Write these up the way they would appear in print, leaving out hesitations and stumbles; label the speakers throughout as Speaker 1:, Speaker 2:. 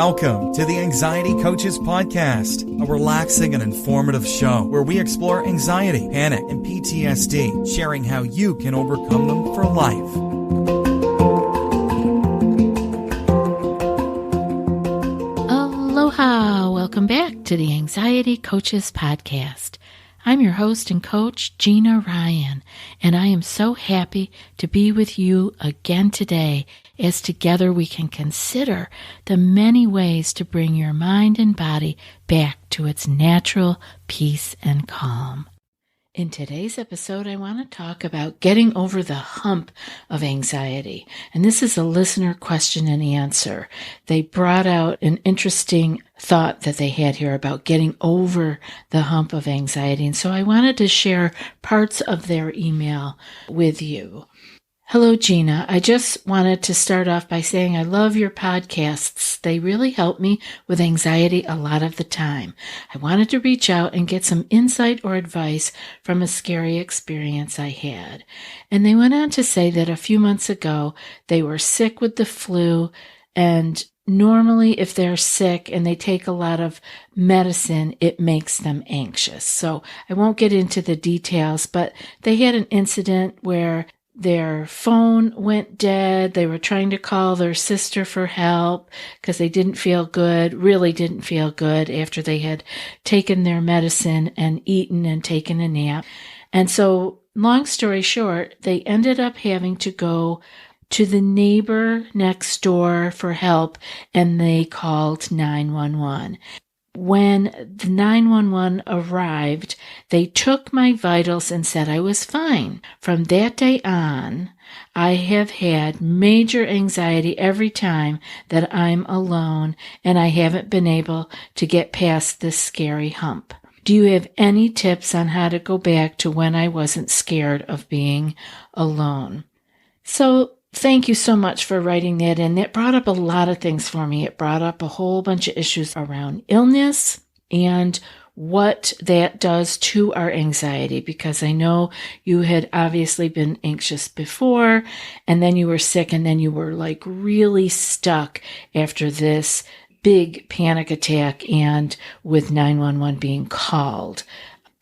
Speaker 1: Welcome to the Anxiety Coaches Podcast, a relaxing and informative show where we explore anxiety, panic, and PTSD, sharing how you can overcome them for life.
Speaker 2: Aloha! Welcome back to the Anxiety Coaches Podcast. I'm your host and coach, Gina Ryan, and I am so happy to be with you again today as together we can consider the many ways to bring your mind and body back to its natural peace and calm. In today's episode, I want to talk about getting over the hump of anxiety. And this is a listener question and answer. They brought out an interesting thought that they had here about getting over the hump of anxiety. And so I wanted to share parts of their email with you. Hello, Gina. I just wanted to start off by saying I love your podcasts. They really help me with anxiety a lot of the time. I wanted to reach out and get some insight or advice from a scary experience I had. And they went on to say that a few months ago, they were sick with the flu, and normally if they're sick and they take a lot of medicine, it makes them anxious. So I won't get into the details, but they had an incident where their phone went dead. They were trying to call their sister for help because they didn't feel good, really didn't feel good after they had taken their medicine and eaten and taken a nap. And so, long story short, they ended up having to go to the neighbor next door for help, and they called 911. When the 911 arrived, they took my vitals and said I was fine. From that day on, I have had major anxiety every time that I'm alone, and I haven't been able to get past this scary hump. Do you have any tips on how to go back to when I wasn't scared of being alone? So, thank you so much for writing that in. That brought up a lot of things for me. It brought up a whole bunch of issues around illness and what that does to our anxiety, because I know you had obviously been anxious before, and then you were sick, and then you were like really stuck after this big panic attack and with 911 being called,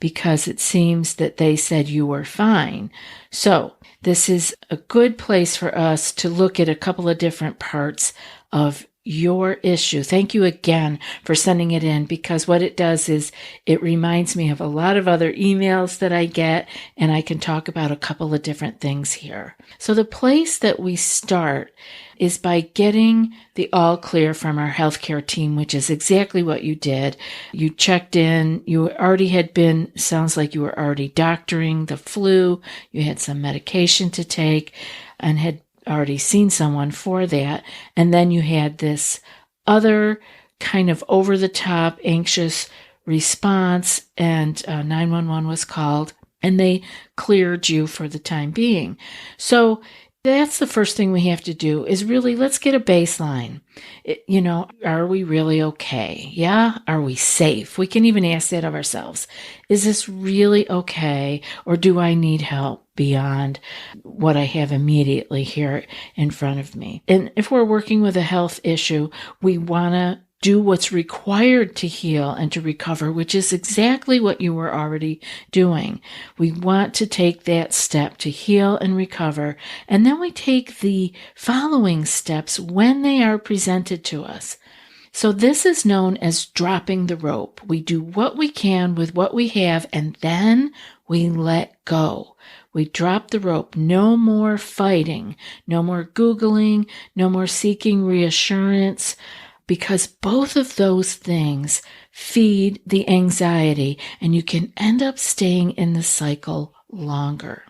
Speaker 2: because it seems that they said you were fine. So this is a good place for us to look at a couple of different parts of your issue. Thank you again for sending it in, because what it does is it reminds me of a lot of other emails that I get, and I can talk about a couple of different things here. So the place that we start is by getting the all clear from our healthcare team, which is exactly what you did. You checked in, you already had been, sounds like you were already doctoring the flu, you had some medication to take, and had already seen someone for that. And then you had this other kind of over-the-top anxious response, and 911 was called, and they cleared you for the time being. So that's the first thing we have to do, is really, let's get a baseline. Are we really okay? Yeah? Are we safe? We can even ask that of ourselves. Is this really okay? Or do I need help beyond what I have immediately here in front of me? And if we're working with a health issue, we want to do what's required to heal and to recover, which is exactly what you were already doing. We want to take that step to heal and recover, and then we take the following steps when they are presented to us. So this is known as dropping the rope. We do what we can with what we have, and then we let go. We drop the rope. No more fighting, no more Googling, no more seeking reassurance, because both of those things feed the anxiety, and you can end up staying in the cycle longer.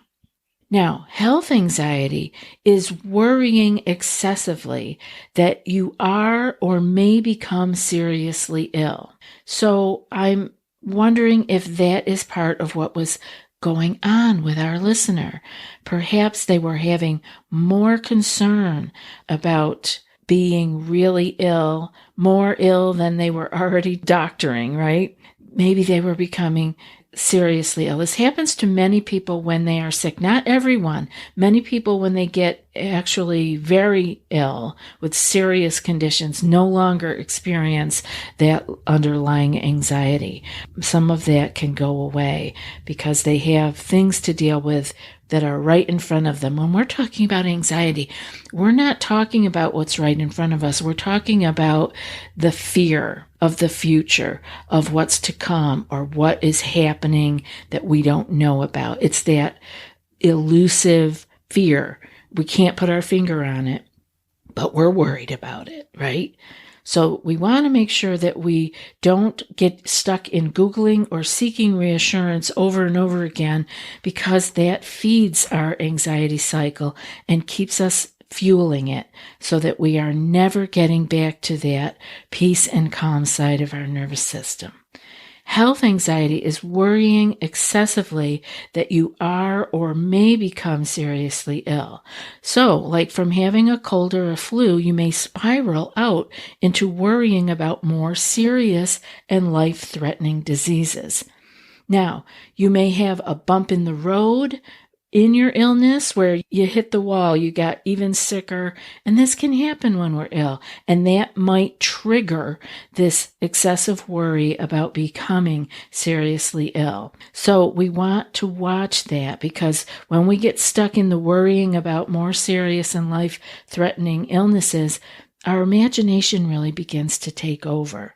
Speaker 2: Now, health anxiety is worrying excessively that you are or may become seriously ill. So I'm wondering if that is part of what was going on with our listener. Perhaps they were having more concern about being really ill, more ill than they were already doctoring, right? Maybe they were becoming seriously ill. This happens to many people when they are sick. Not everyone. Many people, when they get actually very ill with serious conditions, no longer experience that underlying anxiety. Some of that can go away because they have things to deal with that are right in front of them. When we're talking about anxiety, we're not talking about what's right in front of us. We're talking about the fear of the future, of what's to come, or what is happening that we don't know about. It's that elusive fear. We can't put our finger on it, but we're worried about it, right? So we want to make sure that we don't get stuck in Googling or seeking reassurance over and over again, because that feeds our anxiety cycle and keeps us fueling it, so that we are never getting back to that peace and calm side of our nervous system. Health anxiety is worrying excessively that you are or may become seriously ill. So, like from having a cold or a flu, you may spiral out into worrying about more serious and life-threatening diseases. Now, you may have a bump in the road in your illness where you hit the wall, you got even sicker, and this can happen when we're ill, and that might trigger this excessive worry about becoming seriously ill. So we want to watch that, because when we get stuck in the worrying about more serious and life-threatening illnesses, our imagination really begins to take over.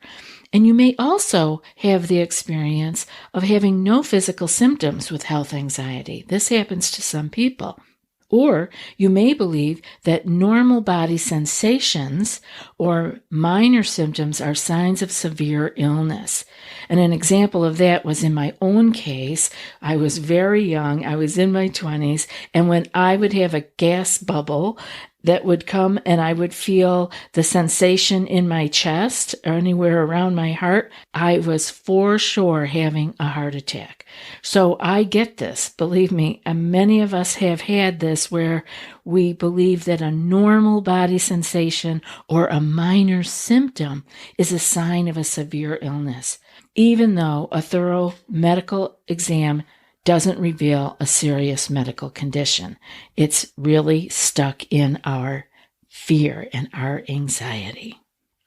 Speaker 2: And you may also have the experience of having no physical symptoms with health anxiety. This happens to some people. Or you may believe that normal body sensations or minor symptoms are signs of severe illness. And an example of that was in my own case. I was very young. I was in my 20s. And when I would have a gas bubble that would come and I would feel the sensation in my chest or anywhere around my heart, I was for sure having a heart attack. So I get this, believe me, and many of us have had this where we believe that a normal body sensation or a minor symptom is a sign of a severe illness, even though a thorough medical exam doesn't reveal a serious medical condition. It's really stuck in our fear and our anxiety.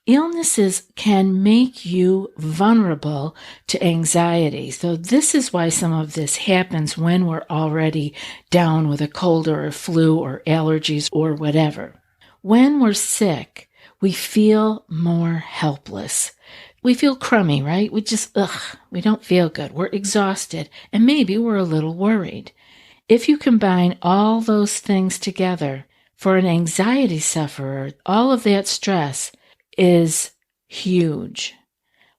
Speaker 2: Illnesses can make you vulnerable to anxiety. So this is why some of this happens when we're already down with a cold or a flu or allergies or whatever. When we're sick, we feel more helpless. We feel crummy, right? We don't feel good. We're exhausted, and maybe we're a little worried. If you combine all those things together, for an anxiety sufferer, all of that stress is huge.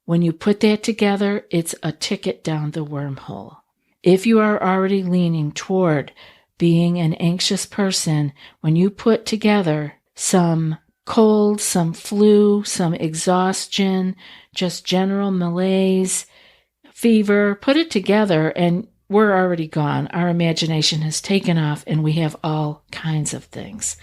Speaker 2: When you put that together, it's a ticket down the wormhole. If you are already leaning toward being an anxious person, when you put together some cold, some flu, some exhaustion, just general malaise, fever, put it together and we're already gone. Our imagination has taken off and we have all kinds of things.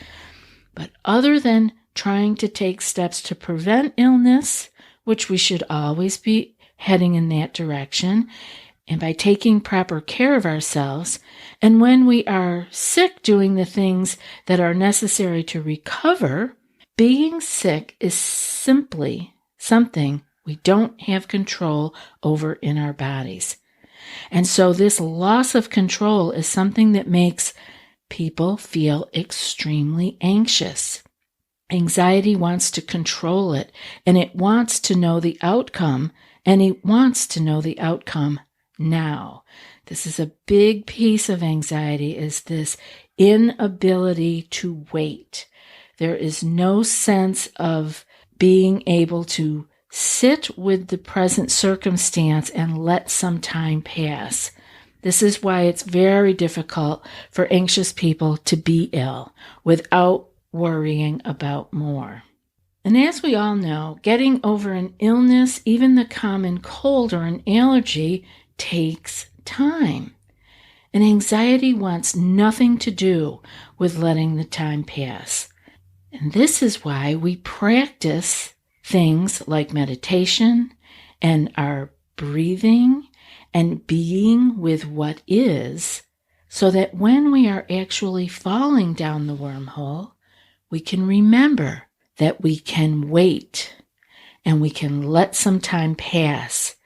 Speaker 2: But other than trying to take steps to prevent illness, which we should always be heading in that direction, and by taking proper care of ourselves, and when we are sick, doing the things that are necessary to recover, being sick is simply something we don't have control over in our bodies. And so this loss of control is something that makes people feel extremely anxious. Anxiety wants to control it, and it wants to know the outcome, and it wants to know the outcome now. This is a big piece of anxiety, is this inability to wait. There is no sense of being able to sit with the present circumstance and let some time pass. This is why it's very difficult for anxious people to be ill without worrying about more. And as we all know, getting over an illness, even the common cold or an allergy, takes time. And anxiety wants nothing to do with letting the time pass. And this is why we practice things like meditation and our breathing and being with what is, so that when we are actually falling down the wormhole, we can remember that we can wait and we can let some time pass,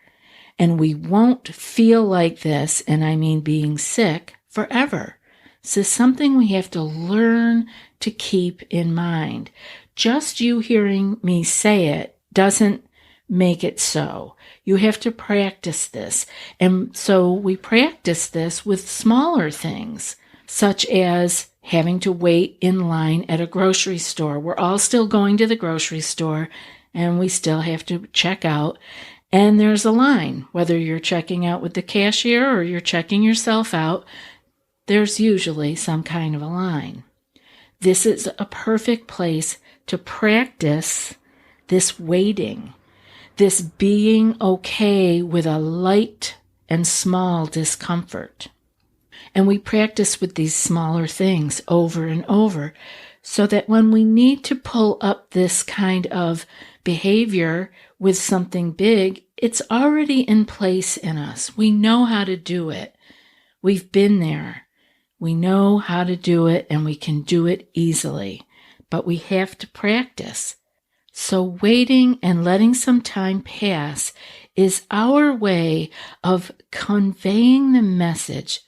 Speaker 2: and we won't feel like this, and I mean being sick, forever. This is something we have to learn to keep in mind. Just you hearing me say it doesn't make it so. You have to practice this. And so we practice this with smaller things, such as having to wait in line at a grocery store. We're all still going to the grocery store, and we still have to check out. And there's a line. Whether you're checking out with the cashier or you're checking yourself out, there's usually some kind of a line. This is a perfect place to practice this waiting, this being okay with a light and small discomfort. And we practice with these smaller things over and over, so that when we need to pull up this kind of behavior with something big, it's already in place in us. We know how to do it. We've been there. We know how to do it, and we can do it easily, but we have to practice. So waiting and letting some time pass is our way of conveying the message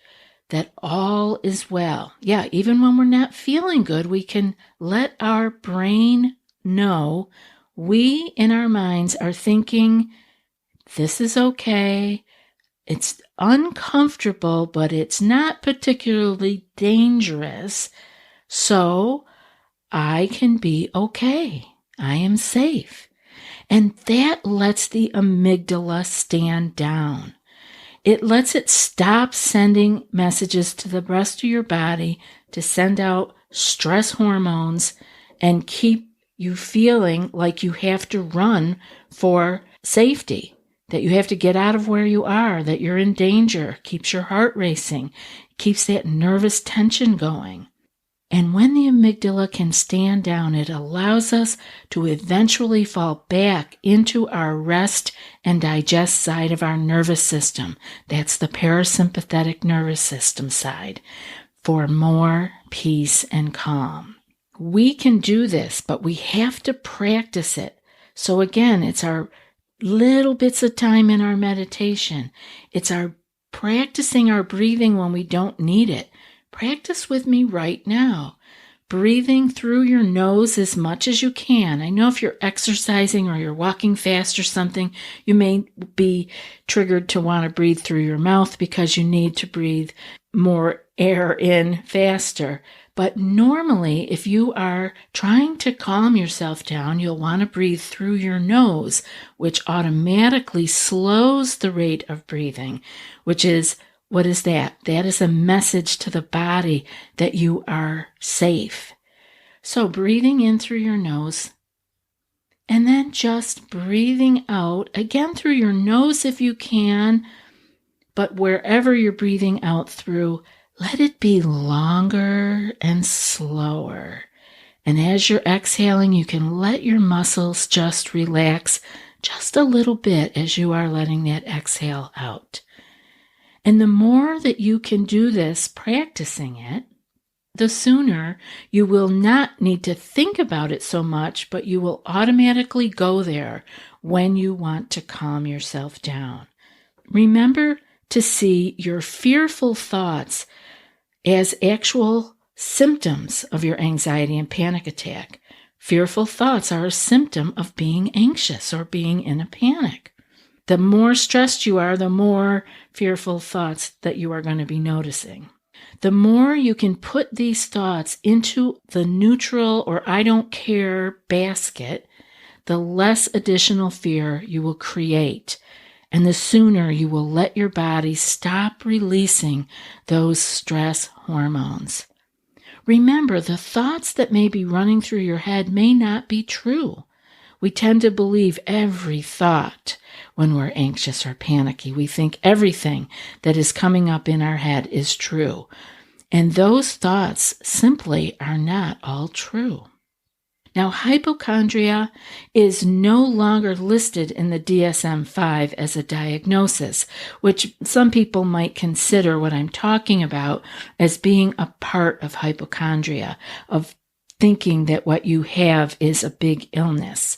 Speaker 2: that all is well. Yeah, even when we're not feeling good, we can let our brain know we in our minds are thinking, this is okay. It's uncomfortable, but it's not particularly dangerous. So I can be okay. I am safe. And that lets the amygdala stand down. It lets it stop sending messages to the rest of your body to send out stress hormones and keep you feeling like you have to run for safety, that you have to get out of where you are, that you're in danger, keeps your heart racing, keeps that nervous tension going. And when the amygdala can stand down, it allows us to eventually fall back into our rest and digest side of our nervous system. That's the parasympathetic nervous system side, for more peace and calm. We can do this, but we have to practice it. So again, it's our little bits of time in our meditation. It's our practicing our breathing when we don't need it. Practice with me right now. Breathing through your nose as much as you can. I know if you're exercising or you're walking fast or something, you may be triggered to want to breathe through your mouth because you need to breathe more air in faster. But normally, if you are trying to calm yourself down, you'll want to breathe through your nose, which automatically slows the rate of breathing, which is, what is that? That is a message to the body that you are safe. So breathing in through your nose, and then just breathing out, again through your nose if you can, but wherever you're breathing out through, let it be longer and slower. And as you're exhaling, you can let your muscles just relax just a little bit as you are letting that exhale out. And the more that you can do this, practicing it, the sooner you will not need to think about it so much, but you will automatically go there when you want to calm yourself down. Remember to see your fearful thoughts as actual symptoms of your anxiety and panic attack. Fearful thoughts are a symptom of being anxious or being in a panic. The more stressed you are, the more fearful thoughts that you are going to be noticing. The more you can put these thoughts into the neutral or I don't care basket, the less additional fear you will create. And the sooner you will let your body stop releasing those stress hormones. Remember, the thoughts that may be running through your head may not be true. We tend to believe every thought when we're anxious or panicky. We think everything that is coming up in our head is true. And those thoughts simply are not all true. Now, hypochondria is no longer listed in the DSM-5 as a diagnosis, which some people might consider what I'm talking about as being a part of hypochondria, of thinking that what you have is a big illness.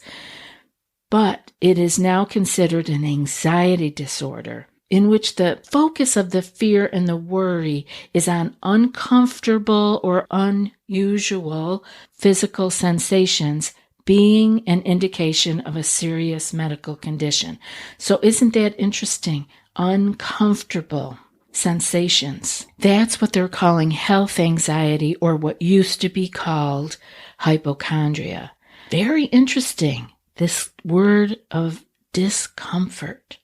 Speaker 2: But it is now considered an anxiety disorder, in which the focus of the fear and the worry is on uncomfortable or unusual physical sensations being an indication of a serious medical condition. So isn't that interesting? Uncomfortable sensations. That's what they're calling health anxiety, or what used to be called hypochondria. Very interesting, this word of discomfort.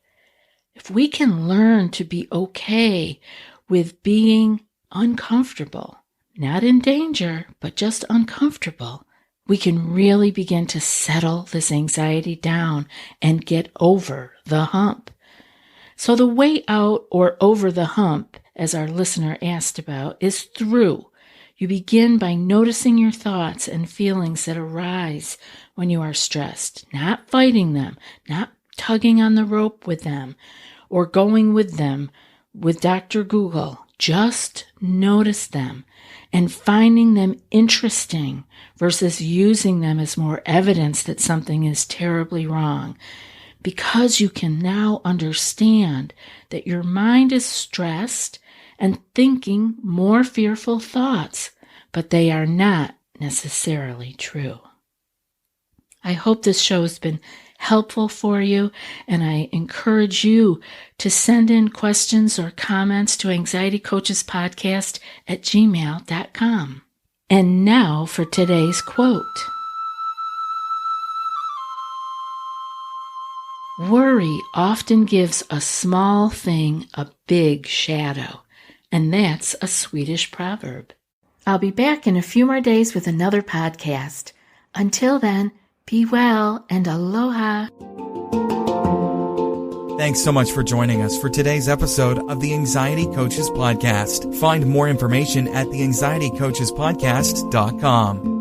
Speaker 2: If we can learn to be okay with being uncomfortable, not in danger, but just uncomfortable, we can really begin to settle this anxiety down and get over the hump. So the way out or over the hump, as our listener asked about, is through. You begin by noticing your thoughts and feelings that arise when you are stressed, not fighting them, not tugging on the rope with them, or going with them with Dr. Google. Just notice them and finding them interesting versus using them as more evidence that something is terribly wrong. Because you can now understand that your mind is stressed and thinking more fearful thoughts, but they are not necessarily true. I hope this show has been helpful for you, and I encourage you to send in questions or comments to anxietycoachespodcast@gmail.com. And now for today's quote. Worry often gives a small thing a big shadow, and that's a Swedish proverb. I'll be back in a few more days with another podcast. Until then, be well and aloha.
Speaker 1: Thanks so much for joining us for today's episode of the Anxiety Coaches Podcast. Find more information at theanxietycoachespodcast.com.